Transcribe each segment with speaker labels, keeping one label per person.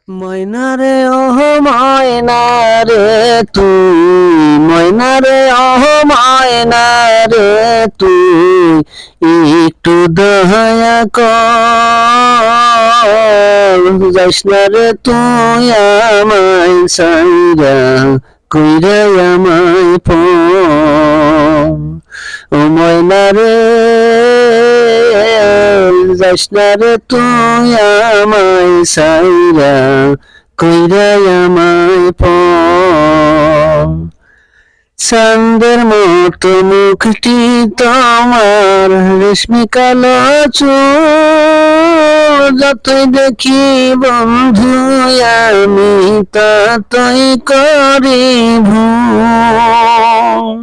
Speaker 1: ময়না রে ওহ ময়না রে তুই, ময়না রে ওহ ময়না রে তুই, একটু দয়া কর, যাস না রে তুই আমায় ছাইরা, কইরা আমায় পর। ও ময়না রে যাস না রে তুই আমায় ছাইরা, কইরা আমায় পর। চাঁদের মতো মুখটি তোমার, রেশমি কালো চুল, যতই দেখি বন্ধু আমি ততই করি ভুল।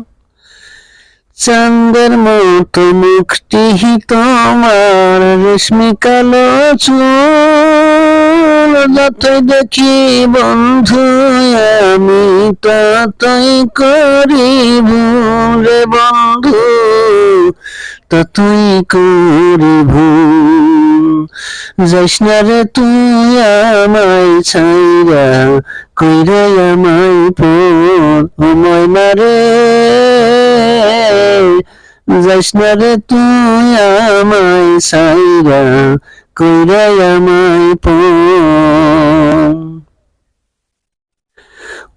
Speaker 1: চাঁদের মতো মুখটি তোমার, রেশমি কালো চুল, যতই দেখি বন্ধু আমি ততই করি ভুল রে বন্ধু, ততই করি ভুল। যাস না রে তুই আমায় ছাইরা, কইরা আমায় পর। ও ময়না রে যাস না রে তুই আমায় ছাইরা, কইরা আমায় পর।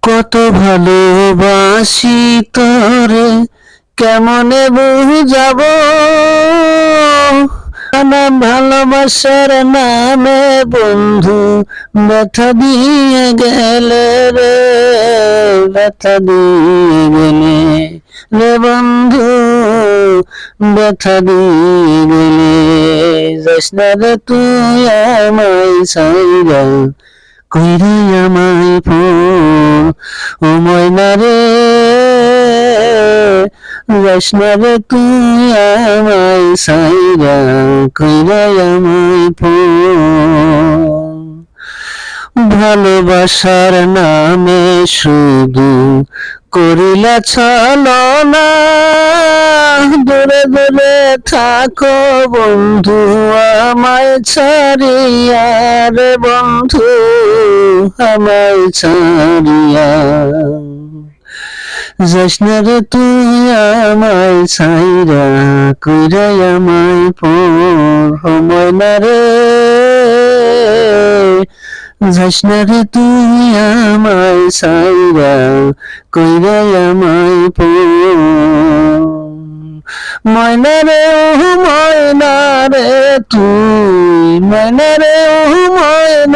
Speaker 1: কত ভালোবাসি তোরে কেমনে বুঝাবো, না ভালোবাসার নামে বন্ধু ব্যথা দিয়ে গেলে রে, ব্যথা দিয়ে গেলে রে বন্ধু, ব্যথা দিয়ে গেলে। যাস না রে তুই আমায় ছাইরা, কইরা আমায় পর। ও ময়না রে যাস না রে তুই আমায় ছাইরা, কইরা আমায় পর। ভালোবাসার নামে শুধু করিলা ছলনা, দূরে দূরে থাকো বন্ধু আমায় ছাড়িয়া রে বন্ধু, আমায় ছাড়িয়া। যাস না রে তুই আমায় ছাইরা, কইরা আমায় পর। ও ময়না রে যাস না রে তুই আমায় ছাইরা, কইরা আমায় পর। ময়না রে ও ময়না রে তুই, ময়না রে ও ময়না।